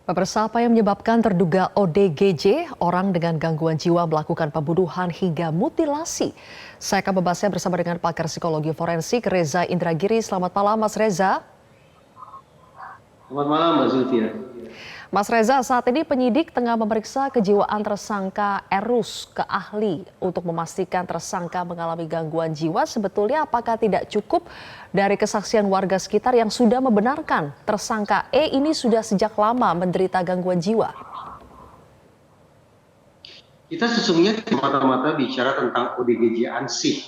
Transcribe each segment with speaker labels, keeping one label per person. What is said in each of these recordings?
Speaker 1: Pemirsa, apa yang menyebabkan terduga ODGJ, orang dengan gangguan jiwa melakukan pembunuhan hingga mutilasi? Saya akan membahasnya bersama dengan pakar psikologi forensik Reza Indragiri. Selamat malam, Mas Reza.
Speaker 2: Selamat malam, Mbak Zulfia.
Speaker 1: Mas Reza, saat ini penyidik tengah memeriksa kejiwaan tersangka Erus ke ahli untuk memastikan tersangka mengalami gangguan jiwa. Sebetulnya apakah tidak cukup dari kesaksian warga sekitar yang sudah membenarkan tersangka E ini sudah sejak lama menderita gangguan jiwa?
Speaker 2: Kita sesungguhnya mata-mata bicara tentang ODGJ ansih.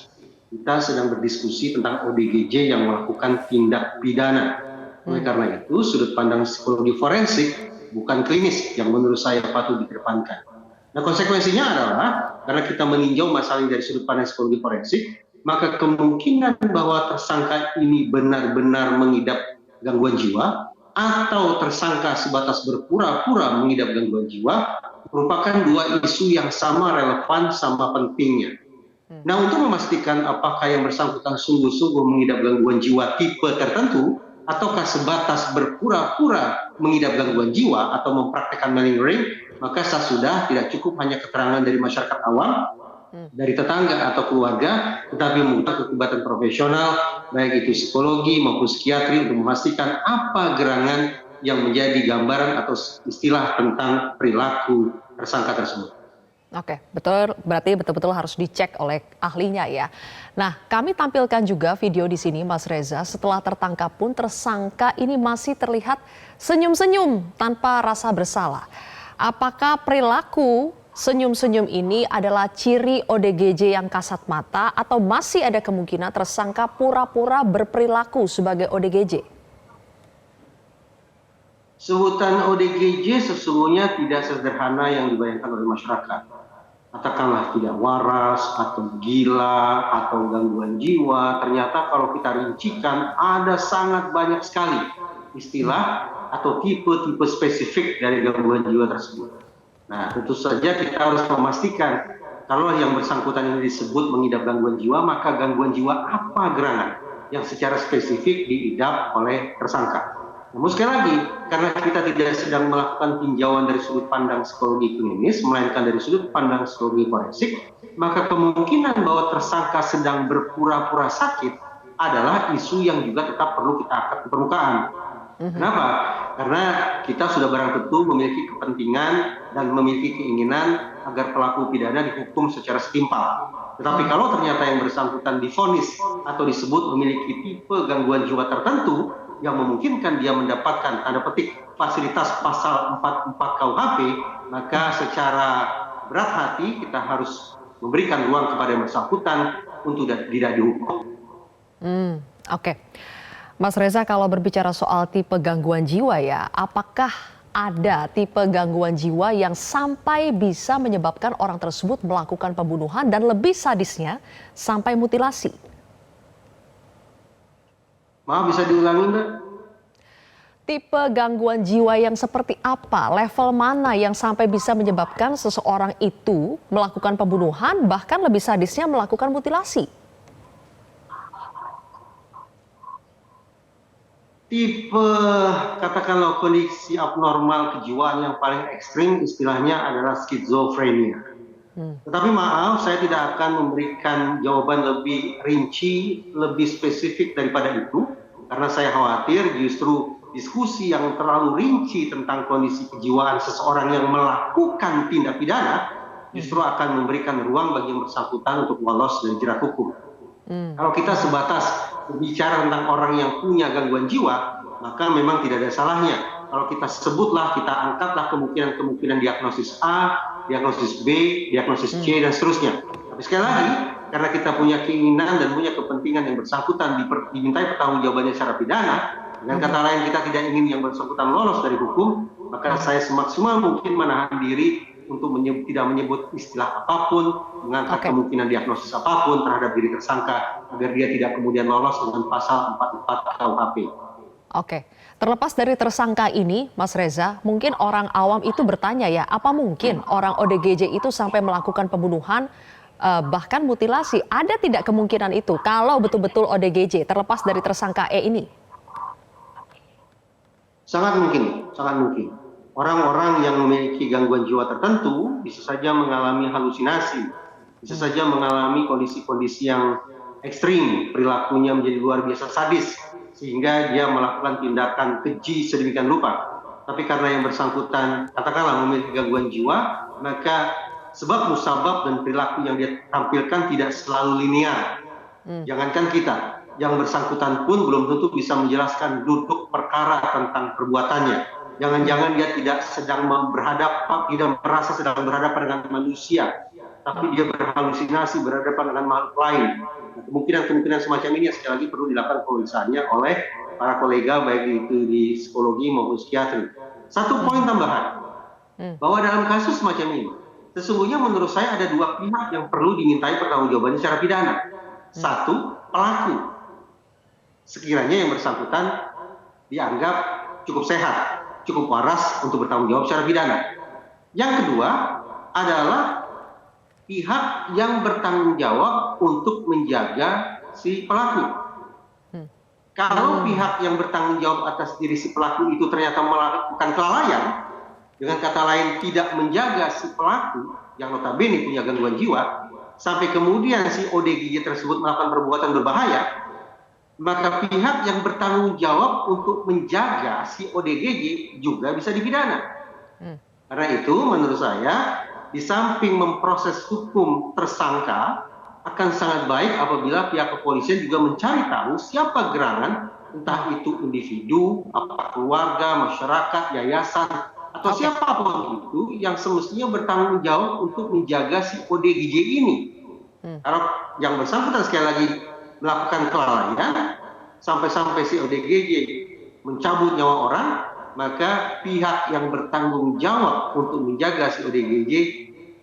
Speaker 2: Kita sedang berdiskusi tentang ODGJ yang melakukan tindak pidana. Oleh karena itu, sudut pandang psikologi forensik bukan klinis yang menurut saya patut dikedepankan. Nah, konsekuensinya adalah karena kita meninjau masalah ini dari sudut pandang psikologi forensik, maka kemungkinan bahwa tersangka ini benar-benar mengidap gangguan jiwa atau tersangka sebatas berpura-pura mengidap gangguan jiwa merupakan dua isu yang sama relevan, sama pentingnya. Nah, untuk memastikan apakah yang bersangkutan sungguh-sungguh mengidap gangguan jiwa tipe tertentu, ataukah sebatas berpura-pura mengidap gangguan jiwa atau mempraktekkan malingering, maka sudah tidak cukup hanya keterangan dari masyarakat awam, dari tetangga atau keluarga, tetapi membutuhkan keterlibatan profesional, baik itu psikologi maupun psikiatri untuk memastikan apa gerangan yang menjadi gambaran atau istilah tentang perilaku tersangka tersebut.
Speaker 1: Oke, betul. Berarti betul-betul harus dicek oleh ahlinya ya. Nah, kami tampilkan juga video di sini, Mas Reza. Setelah tertangkap pun tersangka ini masih terlihat senyum-senyum tanpa rasa bersalah. Apakah perilaku senyum-senyum ini adalah ciri ODGJ yang kasat mata atau masih ada kemungkinan tersangka pura-pura berperilaku sebagai ODGJ?
Speaker 2: Sebutan ODGJ sesungguhnya tidak sederhana yang dibayangkan oleh masyarakat. Katakanlah tidak waras, atau gila, atau gangguan jiwa. Ternyata kalau kita rincikan ada sangat banyak sekali istilah atau tipe-tipe spesifik dari gangguan jiwa tersebut. Nah, tentu saja kita harus memastikan kalau yang bersangkutan ini disebut mengidap gangguan jiwa, maka gangguan jiwa apa gerangan yang secara spesifik diidap oleh tersangka. Namun sekali lagi, karena kita tidak sedang melakukan tinjauan dari sudut pandang psikologi klinis, melainkan dari sudut pandang psikologi forensik, maka kemungkinan bahwa tersangka sedang berpura-pura sakit adalah isu yang juga tetap perlu kita angkat ke permukaan. Kenapa? Karena kita sudah barang tentu memiliki kepentingan dan memiliki keinginan agar pelaku pidana dihukum secara setimpal. Tetapi kalau ternyata yang bersangkutan divonis atau disebut memiliki tipe gangguan jiwa tertentu, yang memungkinkan dia mendapatkan tanda petik fasilitas pasal 44 KUHP, maka secara berat hati kita harus memberikan ruang kepada yang bersangkutan untuk tidak dihukum.
Speaker 1: Oke. Mas Reza, kalau berbicara soal tipe gangguan jiwa ya, apakah ada tipe gangguan jiwa yang sampai bisa menyebabkan orang tersebut melakukan pembunuhan dan lebih sadisnya sampai mutilasi?
Speaker 2: Maaf, bisa diulangi, Mbak?
Speaker 1: Tipe gangguan jiwa yang seperti apa, level mana yang sampai bisa menyebabkan seseorang itu melakukan pembunuhan, bahkan lebih sadisnya melakukan mutilasi?
Speaker 2: Tipe, katakanlah kondisi abnormal kejiwaan yang paling ekstrim istilahnya adalah skizofrenia. Tetapi maaf, saya tidak akan memberikan jawaban lebih rinci, lebih spesifik daripada itu, karena saya khawatir justru diskusi yang terlalu rinci tentang kondisi kejiwaan seseorang yang melakukan tindak pidana justru akan memberikan ruang bagi yang bersangkutan untuk lolos dari jerat hukum. Kalau kita sebatas berbicara tentang orang yang punya gangguan jiwa, maka memang tidak ada salahnya kalau kita sebutlah, kita angkatlah kemungkinan diagnosis A, diagnosis B, diagnosis C, dan seterusnya. Tapi sekali lagi, karena kita punya keinginan dan punya kepentingan yang bersangkutan dimintai pertanggungjawabannya secara pidana, dengan kata lain kita tidak ingin yang bersangkutan lolos dari hukum, maka saya semaksimal mungkin menahan diri untuk tidak menyebut istilah apapun, mengangkat kemungkinan diagnosis apapun terhadap diri tersangka, agar dia tidak kemudian lolos dengan pasal 44 KUHP.
Speaker 1: Oke, terlepas dari tersangka ini, Mas Reza, mungkin orang awam itu bertanya ya, apa mungkin orang ODGJ itu sampai melakukan pembunuhan, bahkan mutilasi? Ada tidak kemungkinan itu kalau betul-betul ODGJ, terlepas dari tersangka E ini?
Speaker 2: Sangat mungkin, sangat mungkin. Orang-orang yang memiliki gangguan jiwa tertentu bisa saja mengalami halusinasi, bisa saja mengalami kondisi-kondisi yang ekstrim, perilakunya menjadi luar biasa sadis, sehingga dia melakukan tindakan keji sedemikian rupa. Tapi karena yang bersangkutan katakanlah memiliki gangguan jiwa, maka sebab musabab dan perilaku yang dia tampilkan tidak selalu linear. Jangankan kita, yang bersangkutan pun belum tentu bisa menjelaskan duduk perkara tentang perbuatannya. Jangan-jangan dia tidak sedang tidak merasa sedang berhadapan dengan manusia, tapi dia berhalusinasi berhadapan dengan makhluk lain. Nah, kemungkinan-kemungkinan semacam ini yang sekali lagi perlu dilakukan pemeriksaannya oleh para kolega, baik itu di psikologi maupun psikiatri. Satu poin tambahan, bahwa dalam kasus semacam ini, sesungguhnya menurut saya ada dua pihak yang perlu dimintai pertanggungjawabannya secara pidana. Satu, pelaku. Sekiranya yang bersangkutan dianggap cukup sehat, cukup waras untuk bertanggung jawab secara pidana. Yang kedua adalah pihak yang bertanggung jawab untuk menjaga si pelaku. Kalau pihak yang bertanggung jawab atas diri si pelaku itu ternyata melakukan kelalaian, dengan kata lain tidak menjaga si pelaku yang notabene punya gangguan jiwa, sampai kemudian si ODGJ tersebut melakukan perbuatan berbahaya, maka pihak yang bertanggung jawab untuk menjaga si ODGJ juga bisa dipidana. Karena itu menurut saya, di samping memproses hukum tersangka, akan sangat baik apabila pihak kepolisian juga mencari tahu siapa gerangan, entah itu individu, apakah keluarga, masyarakat, yayasan, atau siapapun itu yang semestinya bertanggung jawab untuk menjaga si ODGJ ini. Kalau yang bersangkutan sekali lagi melakukan kelalaian, sampai-sampai si ODGJ mencabut nyawa orang, maka pihak yang bertanggung jawab untuk menjaga si ODGJ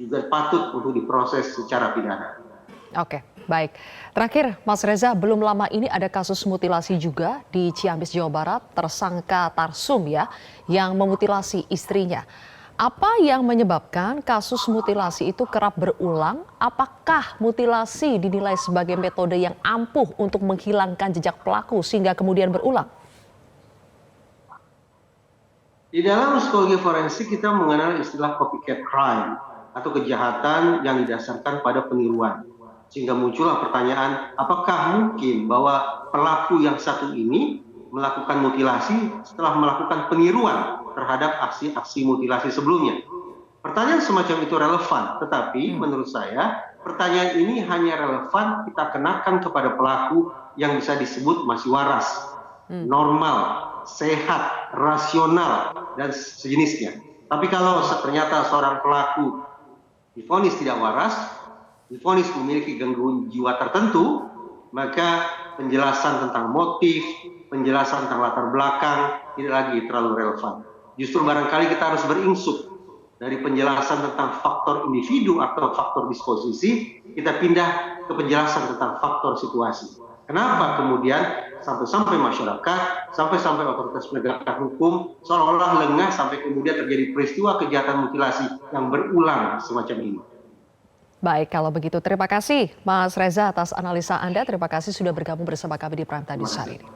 Speaker 2: juga patut untuk diproses secara pidana.
Speaker 1: Oke, baik. Terakhir, Mas Reza, belum lama ini ada kasus mutilasi juga di Ciamis, Jawa Barat, tersangka Tarsum ya, yang memutilasi istrinya. Apa yang menyebabkan kasus mutilasi itu kerap berulang? Apakah mutilasi dinilai sebagai metode yang ampuh untuk menghilangkan jejak pelaku sehingga kemudian berulang?
Speaker 2: Di dalam psikologi forensik kita mengenal istilah copycat crime atau kejahatan yang didasarkan pada peniruan. Sehingga muncullah pertanyaan, apakah mungkin bahwa pelaku yang satu ini melakukan mutilasi setelah melakukan peniruan terhadap aksi-aksi mutilasi sebelumnya? Pertanyaan semacam itu relevan, tetapi menurut saya pertanyaan ini hanya relevan kita kenakan kepada pelaku yang bisa disebut masih waras, normal, sehat, rasional, dan sejenisnya. Tapi kalau ternyata seorang pelaku divonis tidak waras, divonis memiliki gangguan jiwa tertentu, maka penjelasan tentang motif, penjelasan tentang latar belakang tidak lagi terlalu relevan. Justru barangkali kita harus beringsut dari penjelasan tentang faktor individu atau faktor disposisi, kita pindah ke penjelasan tentang faktor situasi. Kenapa kemudian sampai-sampai masyarakat, sampai-sampai otoritas penegakan hukum seolah-olah lengah sampai kemudian terjadi peristiwa kejahatan mutilasi yang berulang semacam ini.
Speaker 1: Baik, kalau begitu terima kasih Mas Reza atas analisa Anda. Terima kasih sudah bergabung bersama kami di Prime Time News hari ini.